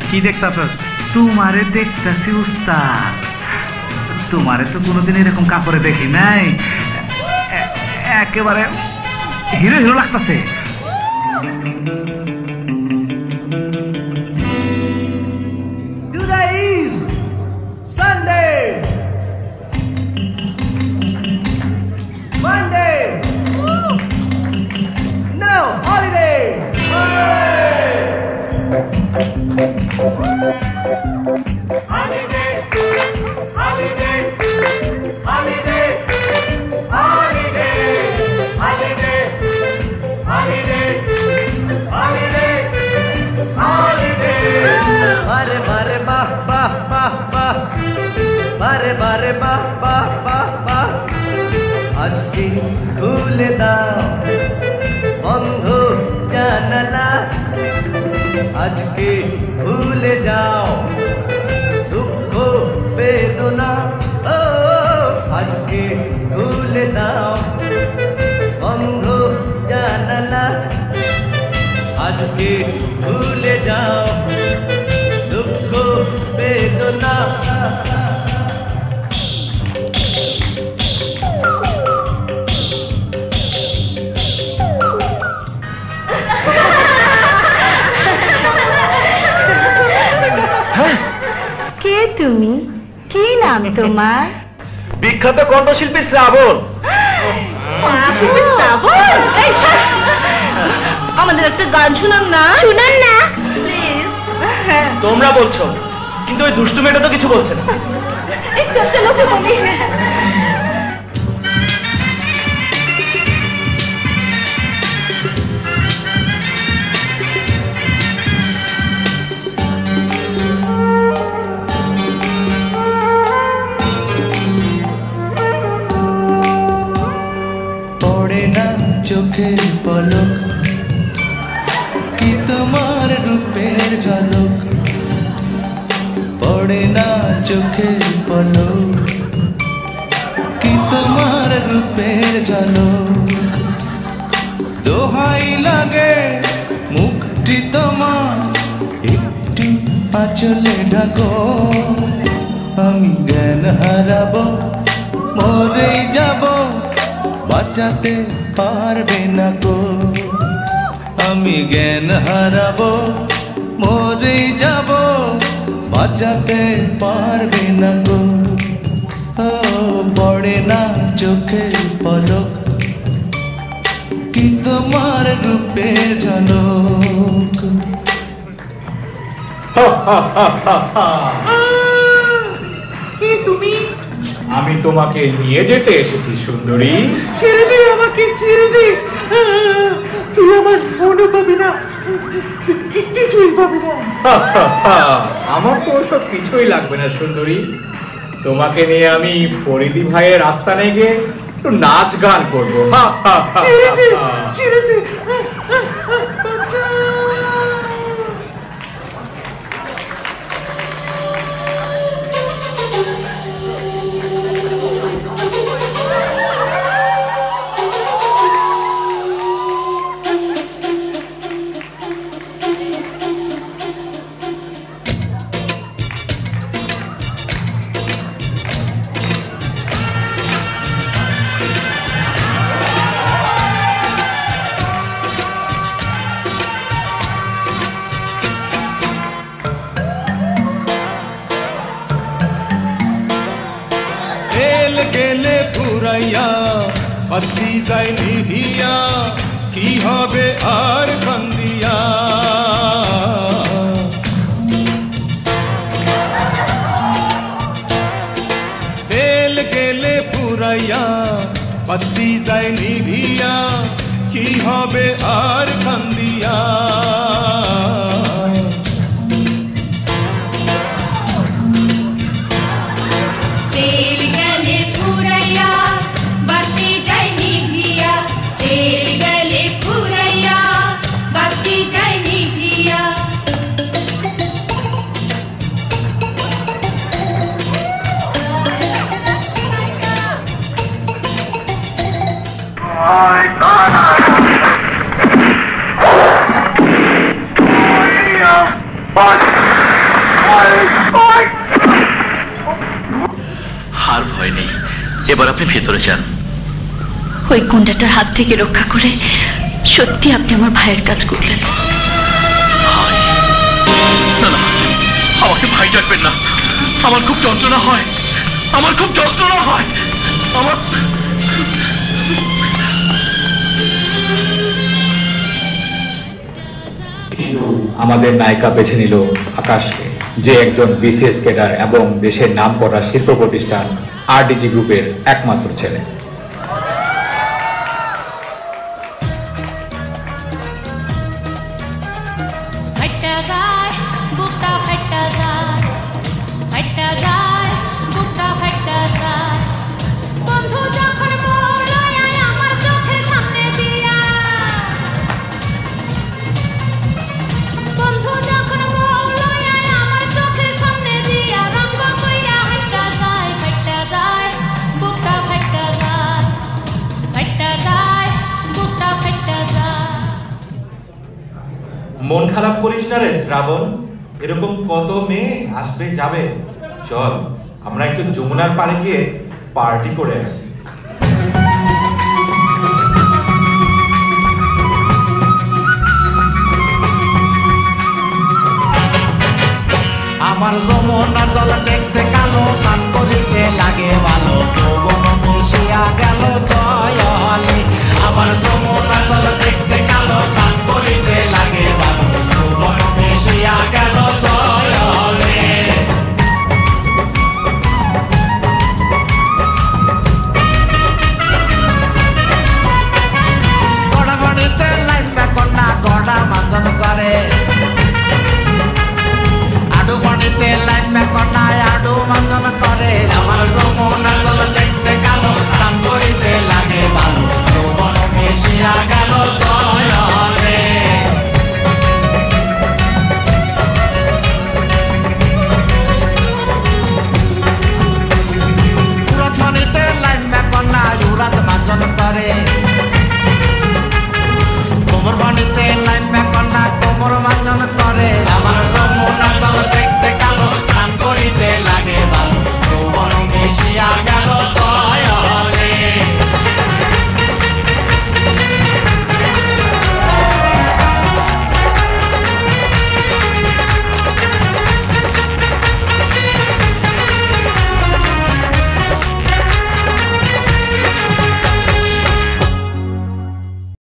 কি দেখতাছ? তোমারে দেখতাছি উস্তাদ, তোমারে তো কোনোদিন এরকম কাপড়ে দেখি নাই, একেবারে হিরো হিরো লাগতেছে। Today is Sunday, Monday, no holiday. Holiday, holiday, holiday, holiday, holiday, holiday, holiday, holiday. Bare bare bah bah bah bah, bare bare bah bah bah bah. আজকে খুলে দাও বন্ধ জানালা, আজকে ভুলে যাও দুঃখ বেদনা, ও আজকে ভুলে দাও বন্ধ জানালা, আজকে ভুলে যাও দুঃখ বেদনা। কে তুমি? কি নাম তোমার? বিখ্যাত কণ্ঠশিল্পী শ্রাবণ। আমাদের একটা গান শুনান না। শুনান না তোমরা বলছো, কিন্তু ওই দুষ্টু মেয়েটা তো কিছু বলছে না। পড়ে না চোখের পলক, কি তোমার রূপের ঝলক, পড়ে না চোখের পলক, কি তোমার রূপের ঝলক, দোহাই লাগে মুখটি তোমার একটু আঁচলে ঢাকো, আমি জ্ঞান হারাবো মরেই যাব, বাঁচাতে পারবে না গো, আমি জ্ঞান হারাবো মরেই যাব, বাঁচাতে পারবে না গো। ও পড়ে না চোখের পলক, কি তোমার রূপের ঝলক। কি তুমি? আমি তোমাকে নিয়ে যেতে এসেছি সুন্দরী। ছেড়ে দে আমাকে, ছেড়ে দে। তুই আমার ফোনও পাবি না, কিছুই পাবি না। আমার তো ওসব কিছুই লাগবে না সুন্দরী, তোমাকে নিয়ে আমি ফরিদি ভাইয়ের আস্তানে গিয়ে একটু নাচ গান করবো। ছেড়ে দে, ছেড়ে দে। বাতি যায় নিভিয়া, কি হবে আর কান্দিয়া, তেল গেলে পুরাইয়া, বাতি যায় নিভিয়া, কি হবে আর কান্দিয়া, এবার আপনি ভেতরে যান। ওই গুন্ডাটার হাত থেকে রক্ষা করে সত্যি আপনি আমার ভাইয়ের কাজ করলেন। ভাই? না না, আমাকে ভাই ডাকবেন না, আমার খুব যন্ত্রণা হয়, আমার খুব যন্ত্রণা হয়, আমার। আমাদের নায়িকা বেছে নিল আকাশকে, যে একজন বিসিএস ক্যাডার এবং দেশের নামকরা শিল্প প্রতিষ্ঠান আরডিজি গ্রুপের একমাত্র ছেলে। মন খারাপ করিস না রে শ্রাবণ, এরকম কত মেয়ে আসবে যাবে। চল আমরা একটু যমুনার পাড়ে গিয়ে পার্টি করে আসি। আমার যমুনার জলে